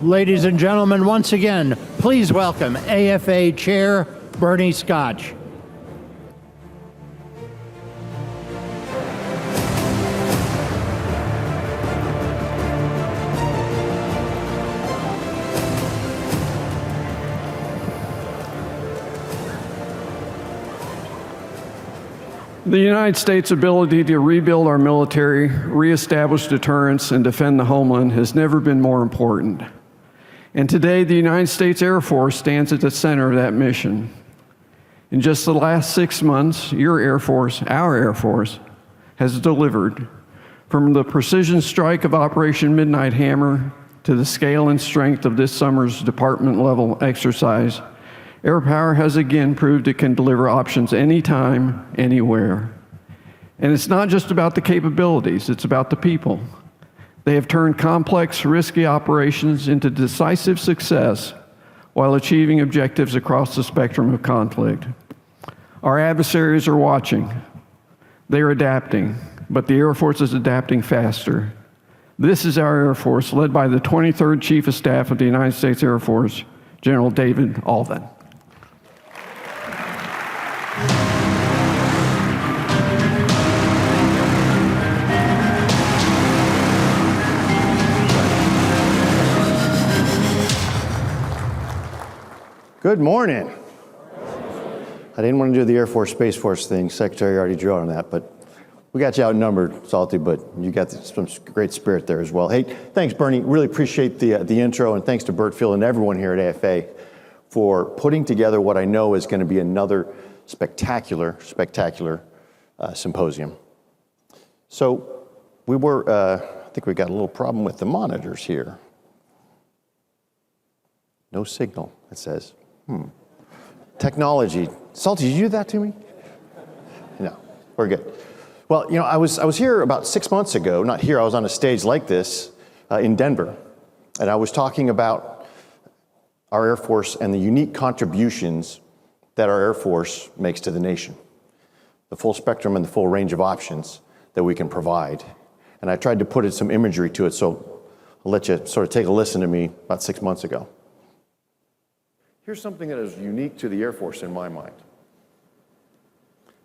Ladies and gentlemen, once again, please welcome AFA Chair Bernie Scotch. The United States' ability to rebuild our military, reestablish deterrence, and defend the homeland has never been more important. And today, the United States Air Force stands at the center of that mission. In just the last 6 months, your Air Force, our Air Force, has delivered from the precision strike of Operation Midnight Hammer to the scale and strength of this summer's department-level exercise. Airpower has again proved it can deliver options anytime, anywhere. And it's not just about the capabilities, it's about the people. They have turned complex, risky operations into decisive success while achieving objectives across the spectrum of conflict. Our adversaries are watching. They are adapting, but the Air Force is adapting faster. This is our Air Force, led by the 23rd Chief of Staff of the United States Air Force, General David Allvin. Good morning. I didn't want to do the Air Force Space Force thing. Secretary already drew on that, but we got you outnumbered, Salty, but you got some great spirit there as well. Hey, thanks, Bernie. Really appreciate the intro, and thanks to Burt Field and everyone here at AFA for putting together what I know is going to be another spectacular symposium. So I think we got a little problem with the monitors here. No signal, it says. Technology. Salty, did you do that to me? No, we're good. Well, you know, I was here about 6 months ago, not here, I was on a stage like this in Denver, and I was talking about our Air Force and the unique contributions that our Air Force makes to the nation. The full spectrum and the full range of options that we can provide. And I tried to put some imagery to it, so I'll let you sort of take a listen to me about 6 months ago. Here's something that is unique to the Air Force in my mind.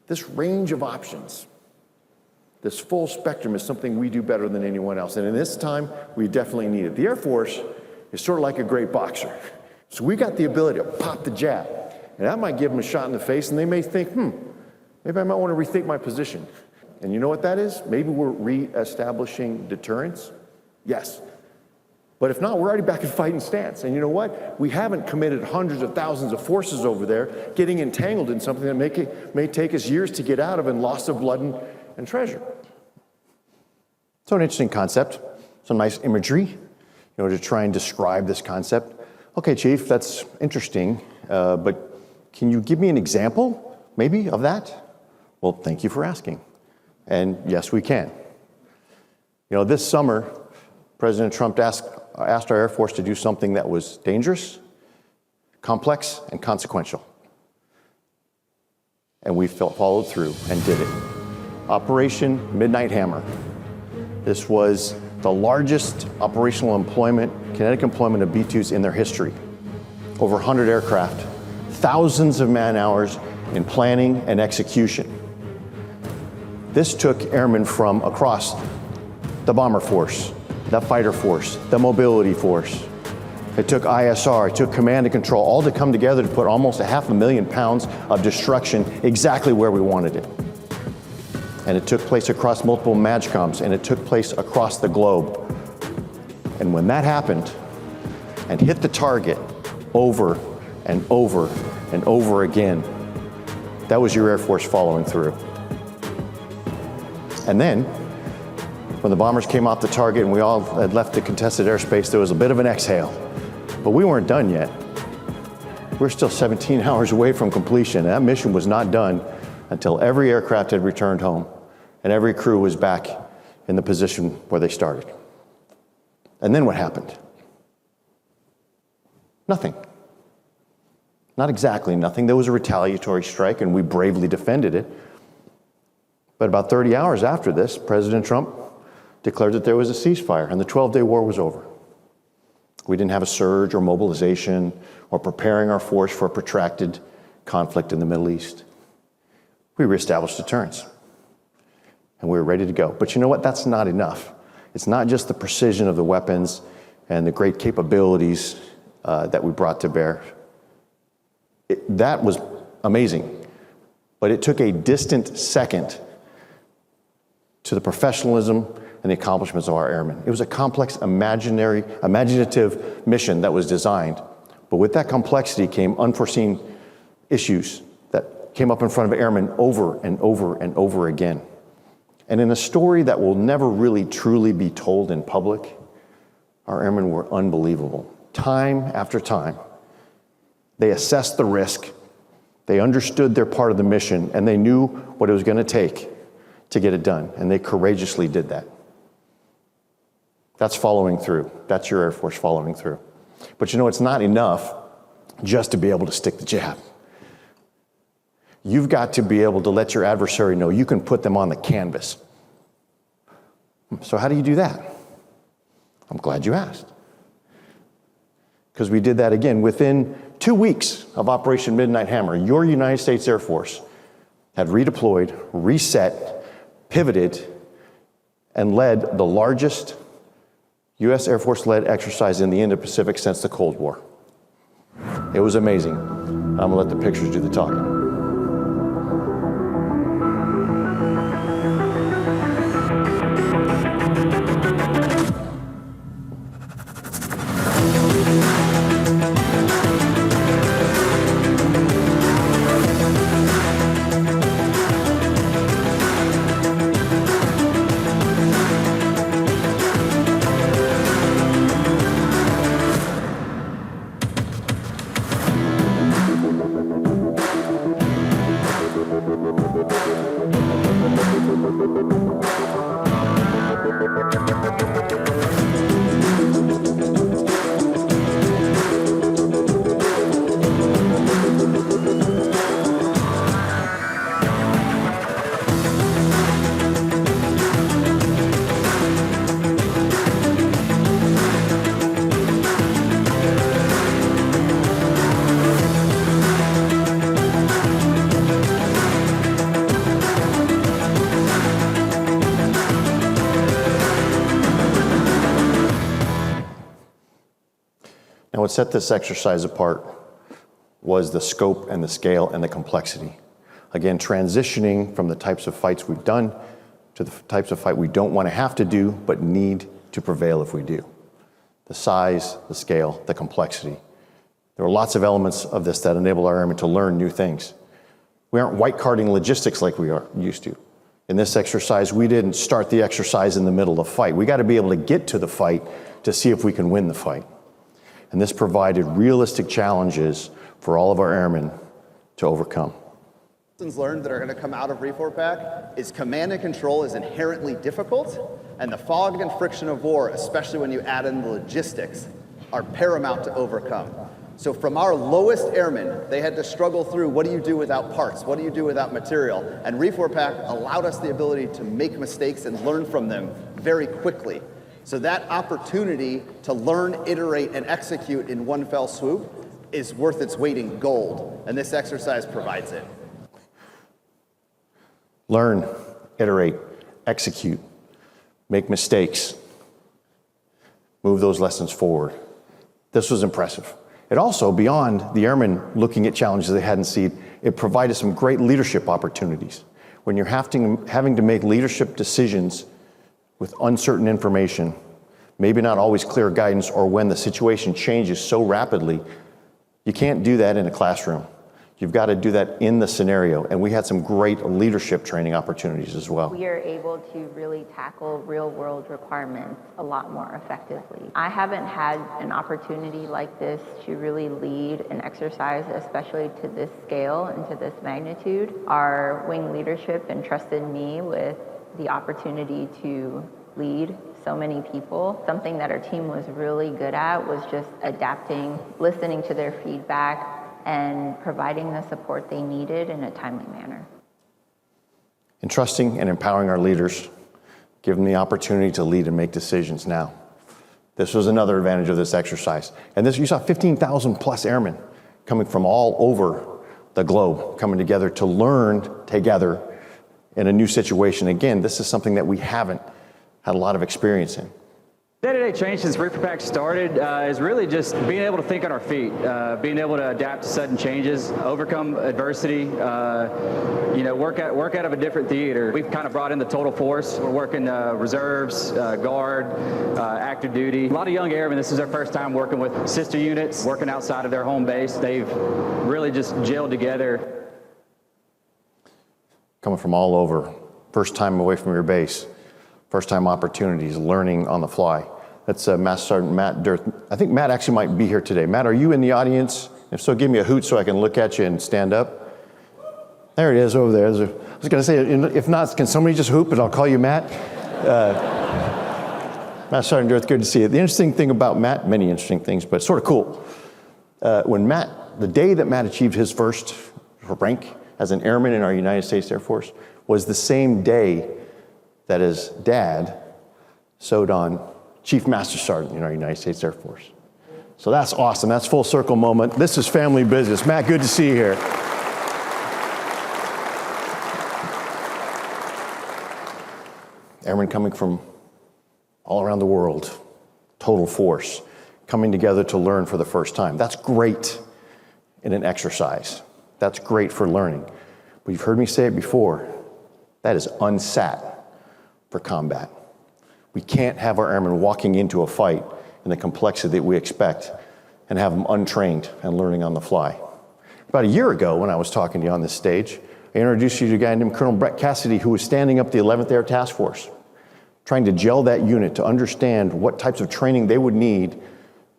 This range of options, this full spectrum is something we do better than anyone else. And in this time, we definitely need it. The Air Force is sort of like a great boxer. So we got the ability to pop the jab. And that might give them a shot in the face, and they may think, maybe I might want to rethink my position. And you know what that is? Maybe we're reestablishing deterrence? Yes. But if not, we're already back in fighting stance. And you know what? We haven't committed hundreds of thousands of forces over there getting entangled in something that may take us years to get out of, and loss of blood and treasure. So an interesting concept, some nice imagery, to try and describe this concept. Okay, Chief, that's interesting, but can you give me an example, maybe, of that? Well, thank you for asking. And yes, we can. This summer, President Trump asked our Air Force to do something that was dangerous, complex, and consequential. And we followed through and did it. Operation Midnight Hammer. This was the largest operational kinetic employment of B-2s in their history. Over 100 aircraft, thousands of man-hours in planning and execution. This took airmen from across the bomber force, the fighter force, the mobility force. It took ISR, it took command and control, all to come together to put almost 500,000 pounds of destruction exactly where we wanted it. And it took place across multiple MAGCOMs, and it took place across the globe. And when that happened, and hit the target over and over and over again, that was your Air Force following through. And then, when the bombers came off the target and we all had left the contested airspace, there was a bit of an exhale. But we weren't done yet. We're still 17 hours away from completion. That mission was not done until every aircraft had returned home and every crew was back in the position where they started. And then what happened? Nothing. Not exactly nothing. There was a retaliatory strike and we bravely defended it. But about 30 hours after this, President Trump declared that there was a ceasefire and the 12-day war was over. We didn't have a surge or mobilization or preparing our force for a protracted conflict in the Middle East. We reestablished deterrence, and we were ready to go. But you know what? That's not enough. It's not just the precision of the weapons and the great capabilities that we brought to bear. That was amazing, but it took a distant second to the professionalism and the accomplishments of our airmen. It was a complex, imaginative mission that was designed, but with that complexity came unforeseen issues that came up in front of airmen over and over and over again. And in a story that will never really truly be told in public, our airmen were unbelievable. Time after time, they assessed the risk, they understood their part of the mission, and they knew what it was going to take to get it done, and they courageously did that. That's following through. That's your Air Force following through. But you know, it's not enough just to be able to stick the jab. You've got to be able to let your adversary know you can put them on the canvas. So how do you do that? I'm glad you asked. Because we did that again. Within 2 weeks of Operation Midnight Hammer, your United States Air Force had redeployed, reset, pivoted, and led the largest U.S. Air Force-led exercise in the Indo-Pacific since the Cold War. It was amazing. I'm gonna let the pictures do the talking. Now, what set this exercise apart was the scope and the scale and the complexity. Again, transitioning from the types of fights we've done to the types of fight we don't want to have to do, but need to prevail if we do. The size, the scale, the complexity. There are lots of elements of this that enable our airmen to learn new things. We aren't white carding logistics like we are used to. In this exercise, we didn't start the exercise in the middle of the fight. We got to be able to get to the fight to see if we can win the fight. And this provided realistic challenges for all of our airmen to overcome. Lessons learned that are going to come out of RefortPack is command and control is inherently difficult, and the fog and friction of war, especially when you add in the logistics, are paramount to overcome. So from our lowest airmen, they had to struggle through, what do you do without parts? What do you do without material? And RefortPack allowed us the ability to make mistakes and learn from them very quickly. So that opportunity to learn, iterate, and execute in one fell swoop is worth its weight in gold, and this exercise provides it. Learn, iterate, execute, make mistakes, move those lessons forward. This was impressive. It also, beyond the airmen looking at challenges they hadn't seen, it provided some great leadership opportunities. When you're having to make leadership decisions with uncertain information, maybe not always clear guidance, or when the situation changes so rapidly, you can't do that in a classroom. You've got to do that in the scenario, and we had some great leadership training opportunities as well. We are able to really tackle real-world requirements a lot more effectively. I haven't had an opportunity like this to really lead an exercise, especially to this scale and to this magnitude. Our wing leadership entrusted me with the opportunity to lead so many people. Something that our team was really good at was just adapting, listening to their feedback, and providing the support they needed in a timely manner. Entrusting and empowering our leaders, give them the opportunity to lead and make decisions now. This was another advantage of this exercise. And this, you saw 15,000 plus airmen coming from all over the globe, coming together to learn together in a new situation. Again, this is something that we haven't had a lot of experience in. Day-to-day change since Reefer Pack started is really just being able to think on our feet, being able to adapt to sudden changes, overcome adversity, work out of a different theater. We've kind of brought in the total force. We're working reserves, guard, active duty. A lot of young airmen, this is their first time working with sister units, working outside of their home base. They've really just gelled together. Coming from all over, first time away from your base. First time opportunities, learning on the fly. That's Master Sergeant Matt Dirth. I think Matt actually might be here today. Matt, are you in the audience? If so, give me a hoot so I can look at you and stand up. There he is over there. I was gonna say, if not, can somebody just hoop and I'll call you Matt? Master Sergeant Dirth, good to see you. The interesting thing about Matt, many interesting things, but sort of cool. When Matt, the day that Matt achieved his first rank as an airman in our United States Air Force was the same day that his dad sewed on Chief Master Sergeant in our United States Air Force. So that's awesome. That's full circle moment. This is family business. Matt, good to see you here. Airmen coming from all around the world, total force, coming together to learn for the first time. That's great in an exercise. That's great for learning. But you've heard me say it before, that is unsat for combat. We can't have our airmen walking into a fight in the complexity that we expect and have them untrained and learning on the fly. About a year ago, when I was talking to you on this stage, I introduced you to a guy named Colonel Brett Cassidy, who was standing up the 11th Air Task Force, trying to gel that unit to understand what types of training they would need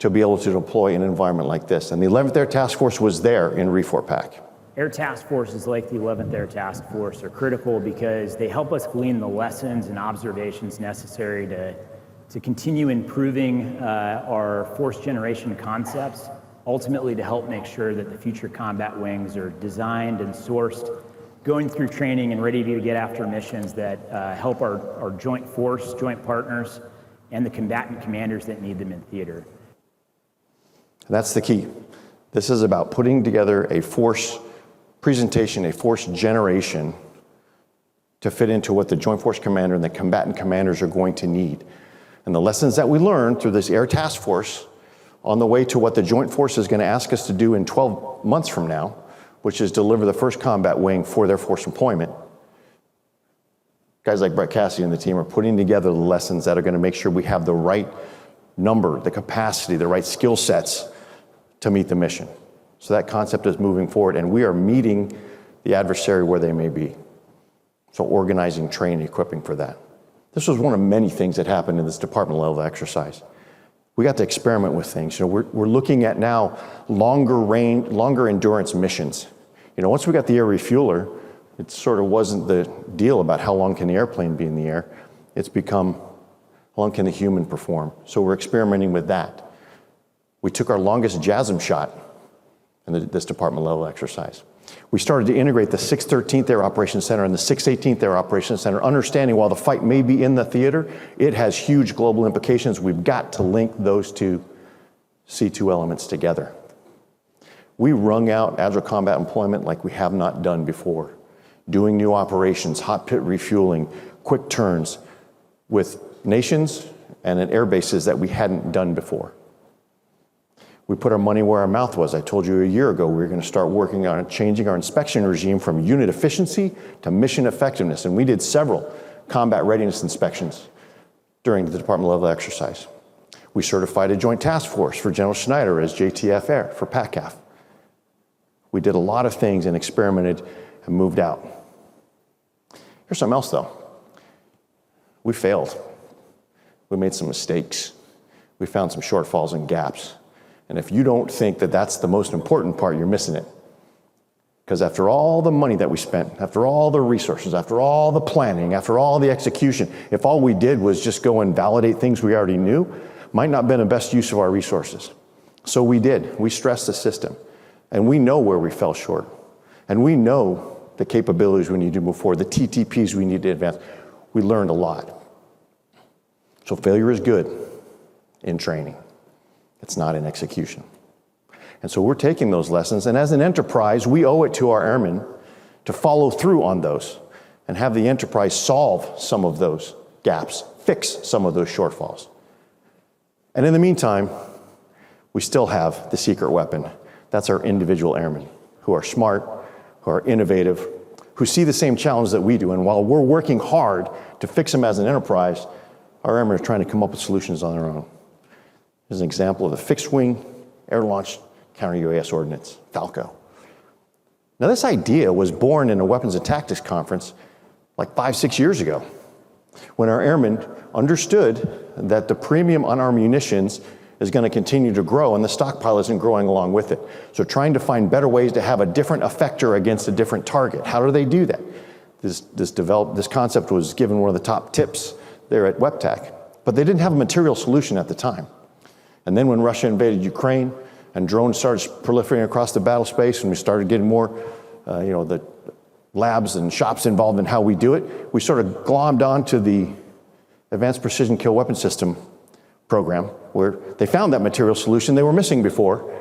to be able to deploy in an environment like this. And the 11th Air Task Force was there in Reef Pack. Air task forces like the 11th Air Task Force are critical because they help us glean the lessons and observations necessary to continue improving our force generation concepts, ultimately to help make sure that the future combat wings are designed and sourced, going through training and ready to get after missions that help our joint force, joint partners, and the combatant commanders that need them in theater. That's the key. This is about putting together a force presentation, a force generation to fit into what the Joint Force Commander and the combatant commanders are going to need. And the lessons that we learned through this Air Task Force on the way to what the Joint Force is going to ask us to do in 12 months from now, which is deliver the first combat wing for their force employment. Guys like Brett Cassidy and the team are putting together the lessons that are going to make sure we have the right number, the capacity, the right skill sets to meet the mission. So that concept is moving forward, and we are meeting the adversary where they may be. So organizing, training, equipping for that. This was one of many things that happened in this department level exercise. We got to experiment with things. We're looking at now longer range, longer endurance missions. Once we got the air refueler, it sort of wasn't the deal about how long can the airplane be in the air. It's become, how long can the human perform? So we're experimenting with that. We took our longest JASM shot in this department level exercise. We started to integrate the 613th Air Operations Center and the 618th Air Operations Center, understanding while the fight may be in the theater, it has huge global implications. We've got to link those two C2 elements together. We wrung out agile combat employment like we have not done before, doing new operations, hot pit refueling, quick turns with nations and at air bases that we hadn't done before. We put our money where our mouth was. I told you a year ago we were going to start working on changing our inspection regime from unit efficiency to mission effectiveness, and we did several combat readiness inspections during the department level exercise. We certified a joint task force for General Schneider as JTF Air for PACAF. We did a lot of things and experimented and moved out. Here's something else though. We failed. We made some mistakes. We found some shortfalls and gaps. And if you don't think that that's the most important part, you're missing it. Because after all the money that we spent, after all the resources, after all the planning, after all the execution, if all we did was just go and validate things we already knew, might not have been the best use of our resources. So we did. We stressed the system. And we know where we fell short. And we know the capabilities we need to move forward, the TTPs we need to advance. We learned a lot. So failure is good. in training. It's not in execution. And so we're taking those lessons, and as an enterprise, we owe it to our airmen to follow through on those and have the enterprise solve some of those gaps, fix some of those shortfalls. And in the meantime, we still have the secret weapon. That's our individual airmen who are smart, who are innovative, who see the same challenge that we do. And while we're working hard to fix them as an enterprise, our airmen are trying to come up with solutions on their own. Here's an example of the fixed-wing air-launched counter-UAS ordnance, FALCO. Now, this idea was born in a weapons and tactics conference like 5-6 years ago, when our airmen understood that the premium on our munitions is going to continue to grow and the stockpile isn't growing along with it. So trying to find better ways to have a different effector against a different target. How do they do that? This concept was given one of the top tips there at WEPTAC, but they didn't have a material solution at the time. And then when Russia invaded Ukraine and drones started proliferating across the battle space and we started getting more, the labs and shops involved in how we do it, we sort of glommed onto the Advanced Precision Kill Weapon System program, where they found that material solution they were missing before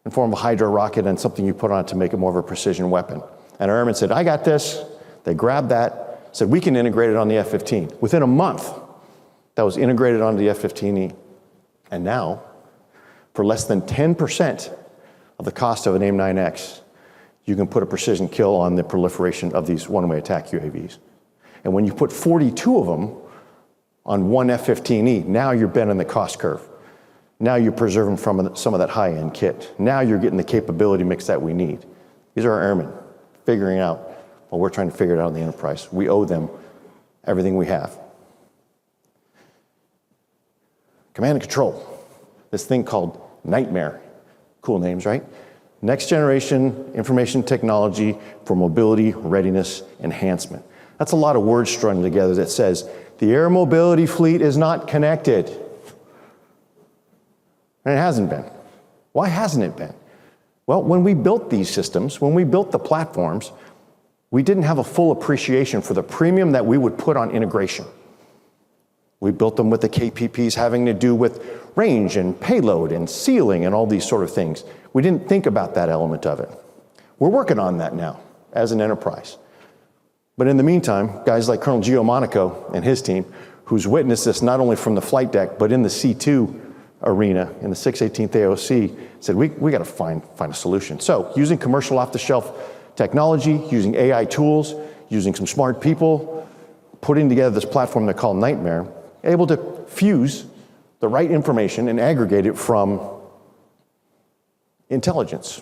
in form of a Hydra rocket and something you put on it to make it more of a precision weapon. And our airmen said, I got this. They grabbed that, said, we can integrate it on the F-15. Within a month, that was integrated onto the F-15E. And now, for less than 10% of the cost of an AIM-9X, you can put a precision kill on the proliferation of these one-way attack UAVs. And when you put 42 of them on one F-15E, now you're bending the cost curve. Now you're preserving from some of that high-end kit. Now you're getting the capability mix that we need. These are our airmen figuring out, well, we're trying to figure it out in the enterprise. We owe them everything we have. Command and control. This thing called Nightmare. Cool names, right? Next generation information technology for mobility, readiness, enhancement. That's a lot of words strung together that says the air mobility fleet is not connected. And it hasn't been. Why hasn't it been? Well, when we built these systems, when we built the platforms, we didn't have a full appreciation for the premium that we would put on integration. We built them with the KPPs having to do with range and payload and sealing and all these sort of things. We didn't think about that element of it. We're working on that now as an enterprise. But in the meantime, guys like Colonel Gio Monaco and his team, who's witnessed this not only from the flight deck, but in the C2 arena, in the 618th AOC, said, we got to find a solution. So using commercial off-the-shelf technology, using AI tools, using some smart people, putting together this platform they call Nightmare, able to fuse the right information and aggregate it from intelligence,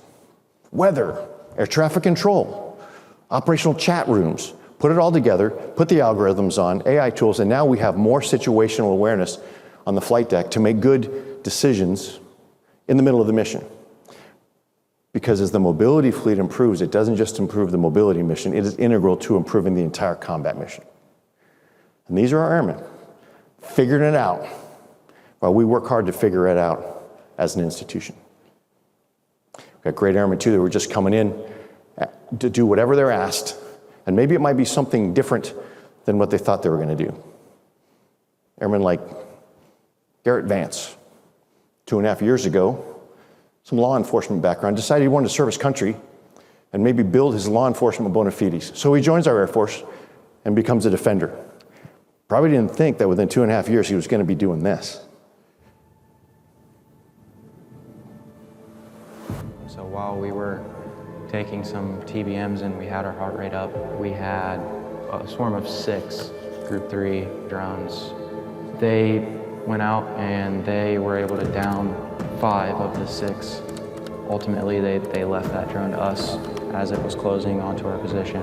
weather, air traffic control, operational chat rooms, put it all together, put the algorithms on, AI tools, and now we have more situational awareness on the flight deck to make good decisions in the middle of the mission. Because as the mobility fleet improves, it doesn't just improve the mobility mission, it is integral to improving the entire combat mission. And these are our airmen, figuring it out, while we work hard to figure it out as an institution. We've got great airmen too that were just coming in to do whatever they're asked, and maybe it might be something different than what they thought they were going to do. Airmen like Garrett Vance, 2.5 years ago, some law enforcement background, decided he wanted to serve his country and maybe build his law enforcement bona fides. So he joins our Air Force and becomes a defender. Probably didn't think that within 2.5 years he was going to be doing this. So while we were taking some TBMs and we had our heart rate up, we had a swarm of 6 Group 3 drones. They went out and they were able to down 5 of the 6. Ultimately, they left that drone to us as it was closing onto our position.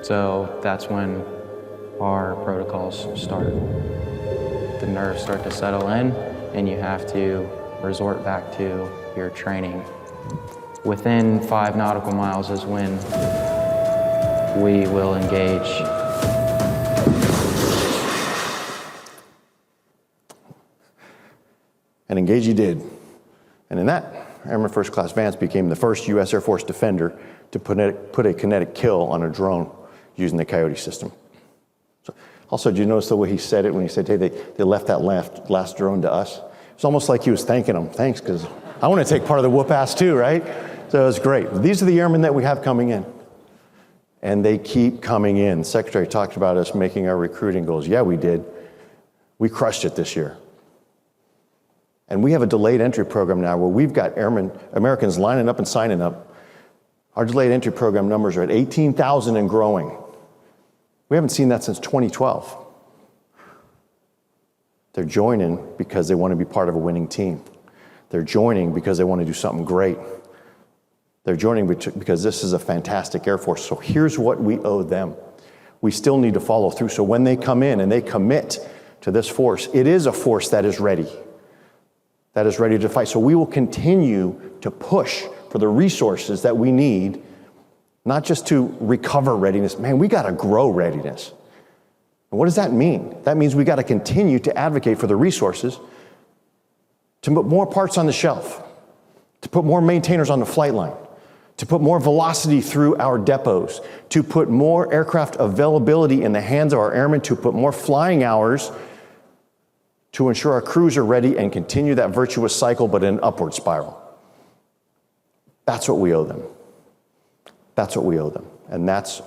So that's when our protocols start. The nerves start to settle in and you have to resort back to your training. Within 5 nautical miles is when we will engage. And engage he did. And in that, Airman First Class Vance became the first U.S. Air Force defender to put a kinetic kill on a drone using the Coyote system. So Also, did you notice the way he said it when he said, hey, they left that last drone to us? It's almost like he was thanking them. Thanks, because I want to take part of the whoop-ass too, right? So it was great. These are the airmen that we have coming in. And they keep coming in. The Secretary talked about us making our recruiting goals. Yeah, we did. We crushed it this year. And we have a delayed entry program now where we've got Americans lining up and signing up. Our delayed entry program numbers are at 18,000 and growing. We haven't seen that since 2012. They're joining because they want to be part of a winning team. They're joining because they want to do something great. They're joining because this is a fantastic Air Force. So here's what we owe them. We still need to follow through. So when they come in and they commit to this force, it is a force that is ready to fight. So we will continue to push for the resources that we need, not just to recover readiness. Man, we got to grow readiness. And what does that mean? That means we got to continue to advocate for the resources to put more parts on the shelf, to put more maintainers on the flight line, to put more velocity through our depots, to put more aircraft availability in the hands of our airmen, to put more flying hours to ensure our crews are ready and continue that virtuous cycle, but in an upward spiral. That's what we owe them. That's what we owe them. And that's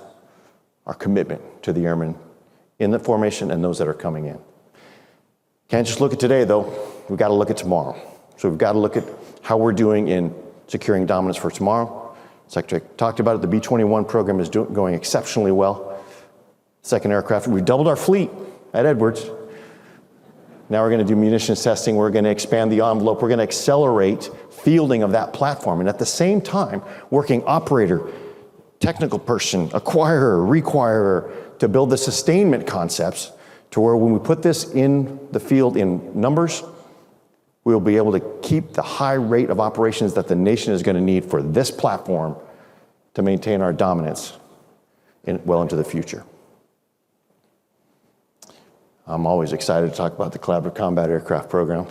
our commitment to the airmen in the formation and those that are coming in. Can't just look at today, though. We've got to look at tomorrow. So we've got to look at how we're doing in securing dominance for tomorrow. Secretary talked about it. The B-21 program is going exceptionally well. Second aircraft, we doubled our fleet at Edwards. Now we're going to do munitions testing. We're going to expand the envelope. We're going to accelerate fielding of that platform. And at the same time, working operator, technical person, acquirer, requirer to build the sustainment concepts to where when we put this in the field in numbers, we'll be able to keep the high rate of operations that the nation is going to need for this platform to maintain our dominance well into the future. I'm always excited to talk about the Collaborative Combat Aircraft Program.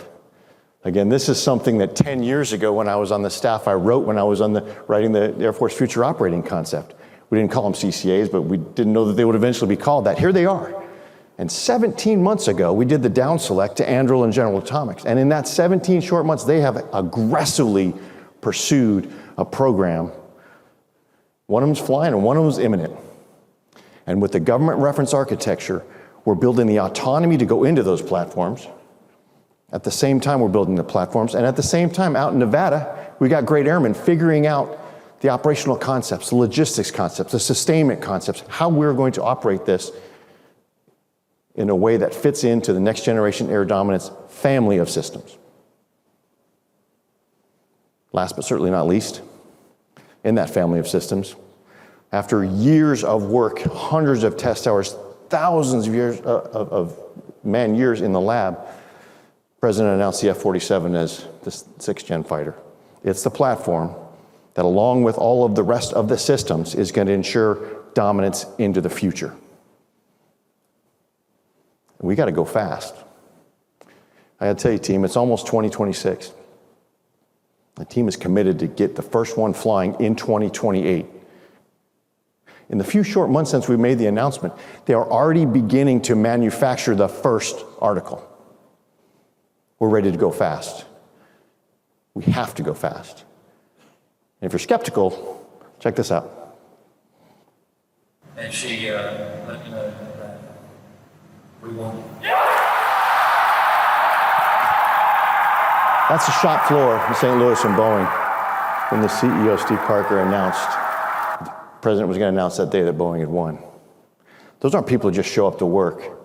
Again, this is something that 10 years ago when I was on the staff, I wrote when I was writing the Air Force Future Operating Concept. We didn't call them CCAs, but we didn't know that they would eventually be called that. Here they are. And 17 months ago, we did the down select to Anduril and General Atomics. And in that 17 short months, they have aggressively pursued a program. One of them's flying and one of them's imminent. And with the government reference architecture, we're building the autonomy to go into those platforms. At the same time, we're building the platforms. And at the same time, out in Nevada, we got great airmen figuring out the operational concepts, the logistics concepts, the sustainment concepts, how we're going to operate this in a way that fits into the next generation air dominance family of systems. Last but certainly not least, in that family of systems, after years of work, hundreds of test hours, thousands of years of man years in the lab, the President announced the F-47 as the 6th gen fighter. It's the platform that, along with all of the rest of the systems, is going to ensure dominance into the future. We got to go fast. I got to tell you, team, it's almost 2026. The team is committed to get the first one flying in 2028. In the few short months since we made the announcement, they are already beginning to manufacture the first article. We're ready to go fast. We have to go fast. And if you're skeptical, check this out. And she let me know that we won. That's the shop floor in St. Louis and Boeing when the CEO, Steve Parker, announced the president was going to announce that day that Boeing had won. Those aren't people who just show up to work.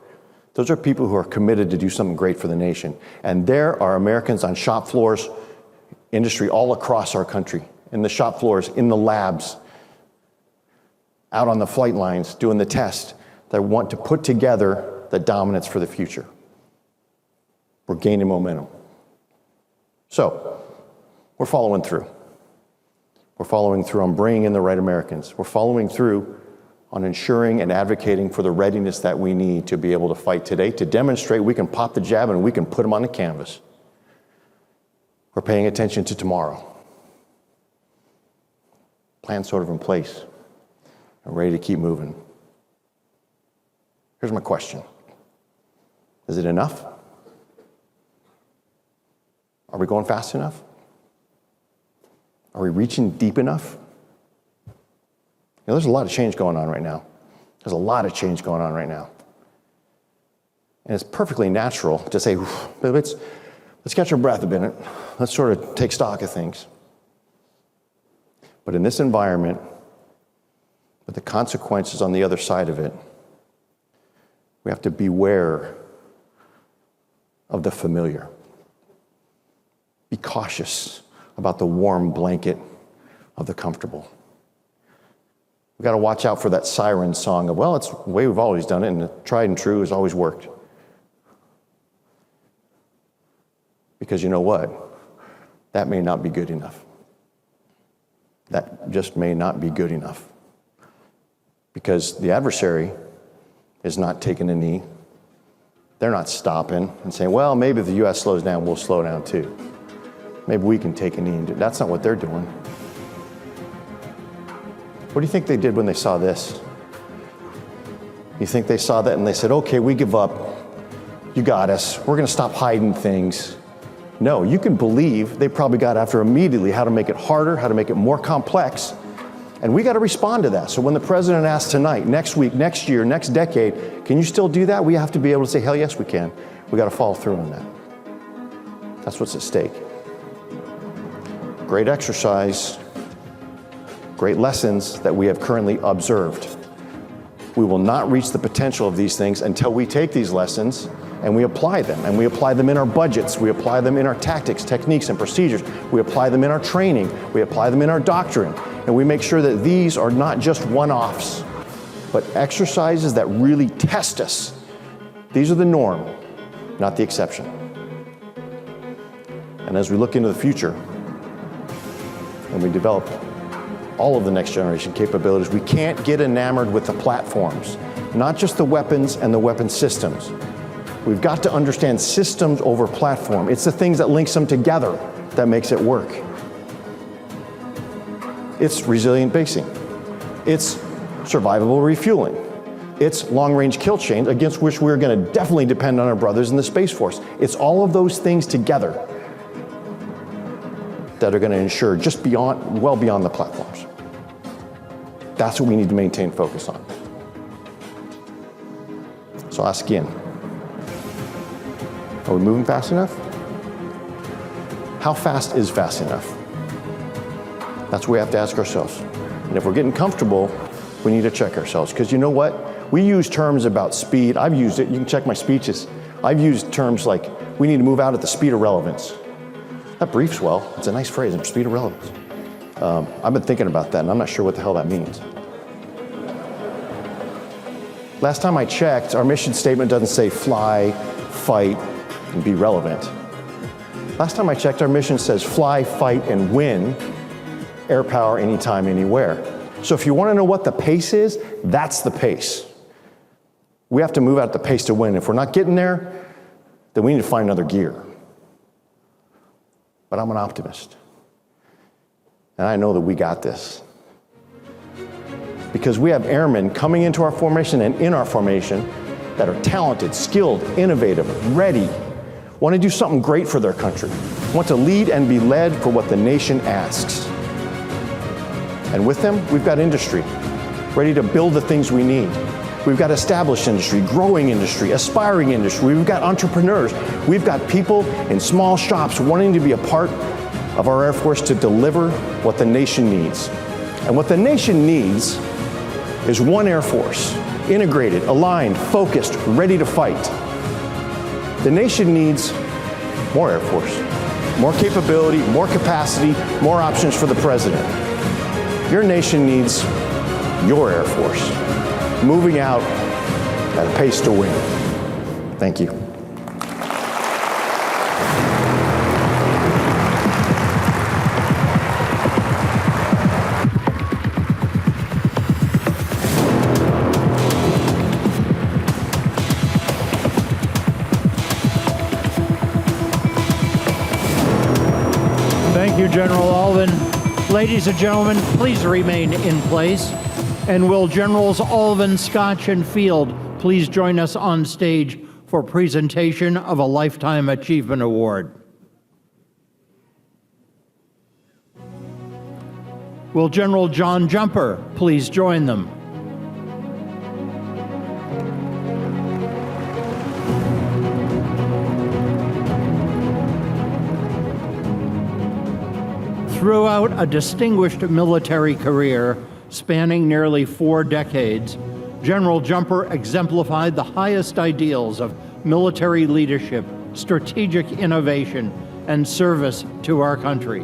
Those are people who are committed to do something great for the nation. And there are Americans on shop floors, industry all across our country, in the shop floors, in the labs, out on the flight lines, doing the tests, that want to put together the dominance for the future. We're gaining momentum. So, we're following through. We're following through on bringing in the right Americans. We're following through on ensuring and advocating for the readiness that we need to be able to fight today, to demonstrate we can pop the jab and we can put them on the canvas. We're paying attention to tomorrow. Plan sort of in place. I'm ready to keep moving. Here's my question. Is it enough? Are we going fast enough? Are we reaching deep enough? There's a lot of change going on right now. There's a lot of change going on right now. And it's perfectly natural to say, let's catch our breath a minute. Let's sort of take stock of things. But in this environment, with the consequences on the other side of it, we have to beware of the familiar. Be cautious about the warm blanket of the comfortable. We've got to watch out for that siren song of, well, it's the way we've always done it, and the tried and true has always worked. Because you know what? That may not be good enough. That just may not be good enough. Because the adversary is not taking a knee. They're not stopping and saying, well, maybe if the U.S. slows down, we'll slow down too. Maybe we can take a knee and do it. That's not what they're doing. What do you think they did when they saw this? You think they saw that and they said, okay, we give up. You got us. We're going to stop hiding things. No, you can believe they probably got after immediately how to make it harder, how to make it more complex. And we got to respond to that. So when the president asks tonight, next week, next year, next decade, can you still do that? We have to be able to say, hell yes, we can. We got to follow through on that. That's what's at stake. Great exercise, great lessons that we have currently observed. We will not reach the potential of these things until we take these lessons and we apply them. And we apply them in our budgets. We apply them in our tactics, techniques, and procedures. We apply them in our training. We apply them in our doctrine. And we make sure that these are not just one-offs, but exercises that really test us. These are the norm, not the exception. And as we look into the future, and we develop all of the next generation capabilities, we can't get enamored with the platforms, not just the weapons and the weapon systems. We've got to understand systems over platform. It's the things that links them together that makes it work. It's resilient basing. It's survivable refueling. It's long-range kill chains, against which we're going to definitely depend on our brothers in the Space Force. It's all of those things together that are going to ensure just beyond, well beyond the platforms. That's what we need to maintain focus on. So I'll ask again, are we moving fast enough? How fast is fast enough? That's what we have to ask ourselves. And if we're getting comfortable, we need to check ourselves. Because you know what? We use terms about speed. I've used it. You can check my speeches. I've used terms like, we need to move out at the speed of relevance. That briefs well. It's a nice phrase, speed of relevance. I've been thinking about that, and I'm not sure what the hell that means. Last time I checked, our mission statement doesn't say fly, fight, and be relevant. Last time I checked, our mission says fly, fight, and win Airpower anytime, anywhere. So if you want to know what the pace is, that's the pace. We have to move out the pace to win. If we're not getting there, then we need to find another gear. But I'm an optimist. And I know that we got this. Because we have airmen coming into our formation and in our formation that are talented, skilled, innovative, ready, want to do something great for their country, want to lead and be led for what the nation asks. And with them, we've got industry, ready to build the things we need. We've got established industry, growing industry, aspiring industry. We've got entrepreneurs. We've got people in small shops wanting to be a part of our Air Force to deliver what the nation needs. And what the nation needs is one Air Force, integrated, aligned, focused, ready to fight. The nation needs more Air Force, more capability, more capacity, more options for the president. Your nation needs your Air Force, moving out at a pace to win. Thank you. Thank you, General Allvin. Ladies and gentlemen, please remain in place. And will Generals Allvin, Scotch, and Field please join us on stage for for presentation of a Lifetime Achievement Award. Will General John Jumper please join them? Throughout a distinguished military career spanning nearly 4 decades, General Jumper exemplified the highest ideals of military leadership, strategic innovation, and service to our country.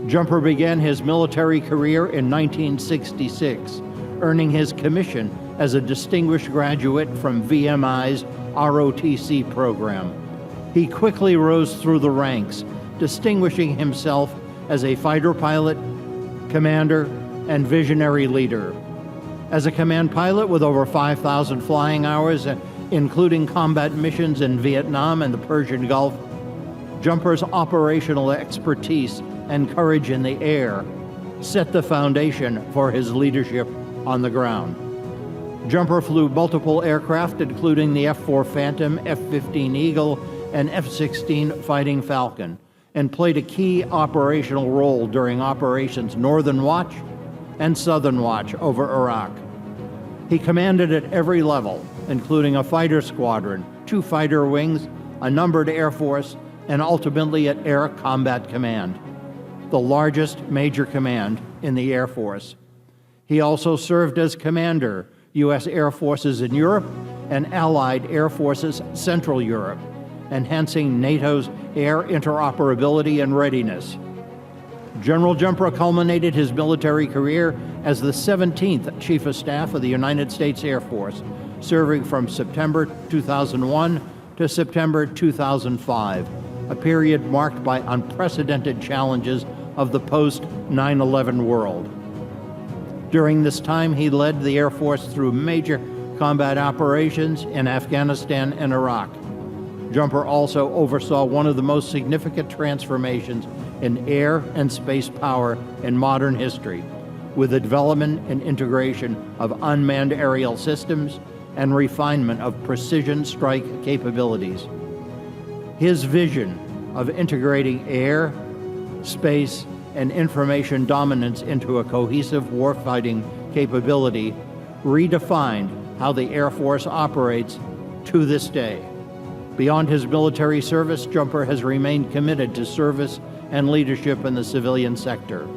Jumper began his military career in 1966, earning his commission as a distinguished graduate from VMI's ROTC program. He quickly rose through the ranks, distinguishing himself as a fighter pilot, commander, and visionary leader. As a command pilot with over 5,000 flying hours, including combat missions in Vietnam and the Persian Gulf, Jumper's operational expertise and courage in the air set the foundation for his leadership on the ground. Jumper flew multiple aircraft, including the F-4 Phantom, F-15 Eagle, and F-16 Fighting Falcon, and played a key operational role during Operations Northern Watch and Southern Watch over Iraq. He commanded at every level, including a fighter squadron, 2 fighter wings, a numbered air force, and ultimately at Air Combat Command, the largest major command in the Air Force. He also served as commander, U.S. Air Forces in Europe and Allied Air Forces Central Europe, enhancing NATO's air interoperability and readiness. General Jumper culminated his military career as the 17th Chief of Staff of the United States Air Force, serving from September 2001 to September 2005, a period marked by unprecedented challenges of the post-9/11 world. During this time, he led the Air Force through major combat operations in Afghanistan and Iraq. Jumper also oversaw one of the most significant transformations in air and space power in modern history, with the development and integration of unmanned aerial systems and refinement of precision strike capabilities. His vision of integrating air, space, and information dominance into a cohesive warfighting capability redefined how the Air Force operates to this day. Beyond his military service, Jumper has remained committed to service and leadership in the civilian sector.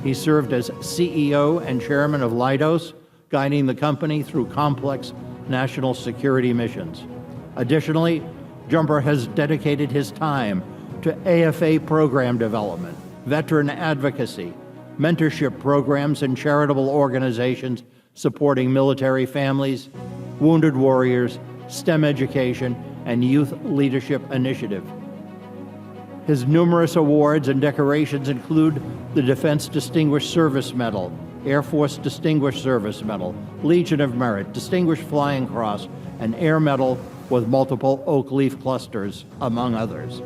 He served as CEO and chairman of Leidos, guiding the company through complex national security missions. Additionally, Jumper has dedicated his time to AFA program development, veteran advocacy, mentorship programs, and charitable organizations supporting military families, wounded warriors, STEM education, and youth leadership initiative. His numerous awards and decorations include the Defense Distinguished Service Medal, Air Force Distinguished Service Medal, Legion of Merit, Distinguished Flying Cross, and Air Medal with multiple oak leaf clusters, among others.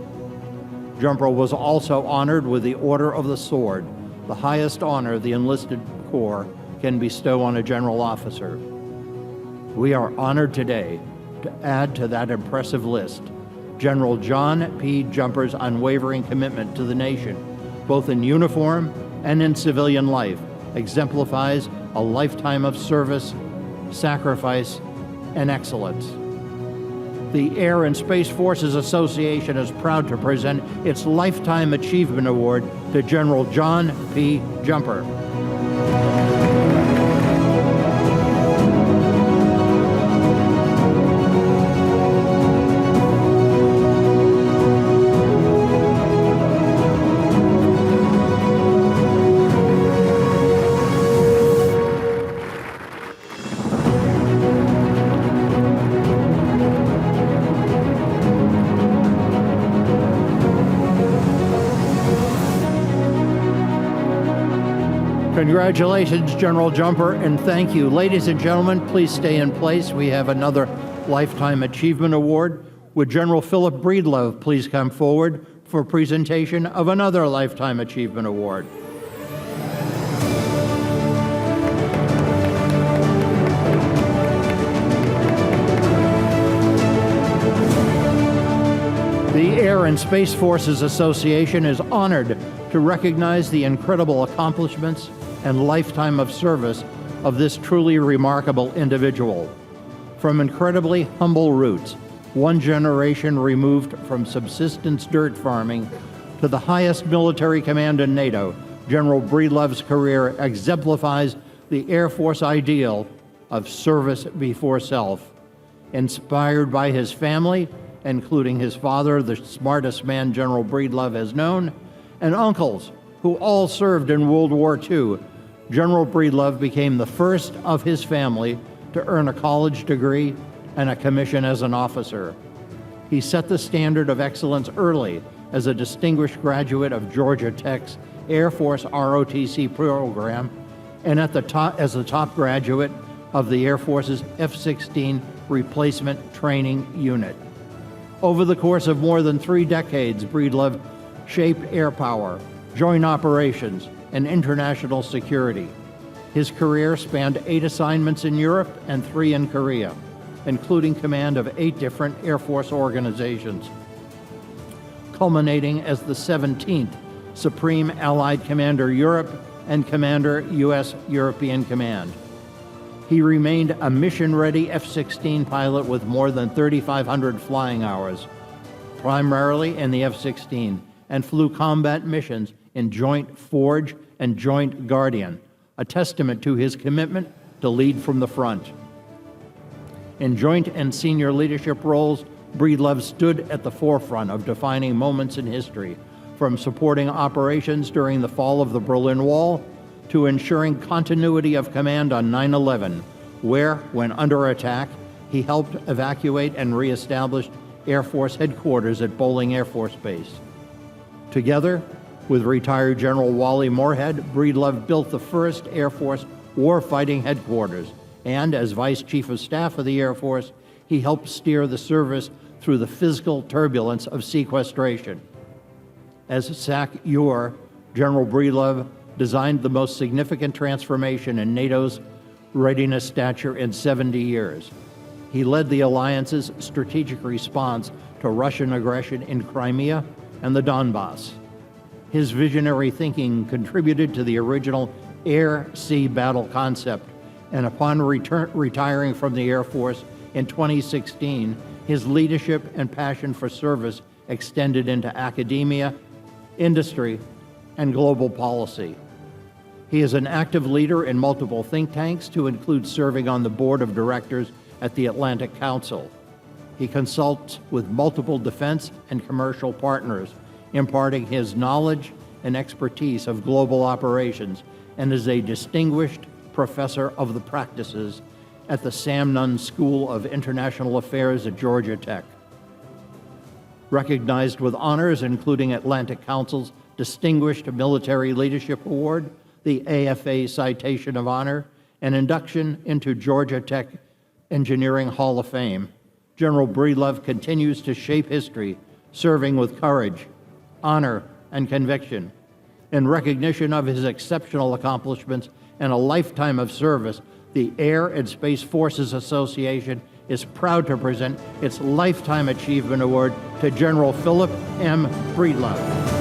Jumper was also honored with the Order of the Sword, the highest honor the enlisted corps can bestow on a general officer. We are honored today to add to that impressive list General John P. Jumper's unwavering commitment to the nation, both in uniform and in civilian life, exemplifies a lifetime of service, sacrifice, and excellence. The Air and Space Forces Association is proud to present its Lifetime Achievement Award to General John P. Jumper. Congratulations, General Jumper, and thank you. Ladies and gentlemen, please stay in place. We have another Lifetime Achievement Award. Would General Philip Breedlove please come forward for presentation of another Lifetime Achievement Award? The Air and Space Forces Association is honored to recognize the incredible accomplishments and lifetime of service of this truly remarkable individual. From incredibly humble roots, one generation removed from subsistence dirt farming, to the highest military command in NATO, General Breedlove's career exemplifies the Air Force ideal of service before self. Inspired by his family, including his father, the smartest man General Breedlove has known, and uncles, who all served in World War II, General Breedlove became the first of his family to earn a college degree and a commission as an officer. He set the standard of excellence early as a distinguished graduate of Georgia Tech's Air Force ROTC program, and as the top graduate of the Air Force's F-16 Replacement Training Unit. Over the course of more than 3 decades, Breedlove shaped Airpower, joint operations, and international security. His career spanned 8 assignments in Europe and 3 in Korea, including command of 8 different Air Force organizations, culminating as the 17th Supreme Allied Commander Europe and Commander U.S. European Command. He remained a mission-ready F-16 pilot with more than 3,500 flying hours, primarily in the F-16, and flew combat missions in Joint Forge and Joint Guardian, a testament to his commitment to lead from the front. In joint and senior leadership roles, Breedlove stood at the forefront of defining moments in history, from supporting operations during the fall of the Berlin Wall to ensuring continuity of command on 9/11, where, when under attack, he helped evacuate and reestablish Air Force headquarters at Bolling Air Force Base. Together with retired General Wally Moorhead, Breedlove built the first Air Force warfighting headquarters, and as Vice Chief of Staff of the Air Force, he helped steer the service through the physical turbulence of sequestration. As SAC-EUR, General Breedlove designed the most significant transformation in NATO's readiness stature in 70 years. He led the alliance's strategic response to Russian aggression in Crimea and the Donbass. His visionary thinking contributed to the original air-sea battle concept, and upon retiring from the Air Force in 2016, his leadership and passion for service extended into academia, industry, and global policy. He is an active leader in multiple think tanks, to include serving on the board of directors at the Atlantic Council. He consults with multiple defense and commercial partners, imparting his knowledge and expertise of global operations, and is a distinguished professor of the practices at the Sam Nunn School of International Affairs at Georgia Tech. Recognized with honors including Atlantic Council's Distinguished Military Leadership Award, the AFA Citation of Honor, and induction into Georgia Tech Engineering Hall of Fame, General Breedlove continues to shape history, serving with courage, honor, and conviction. In recognition of his exceptional accomplishments and a lifetime of service, the Air and Space Forces Association is proud to present its Lifetime Achievement Award to General Philip M. Breedlove.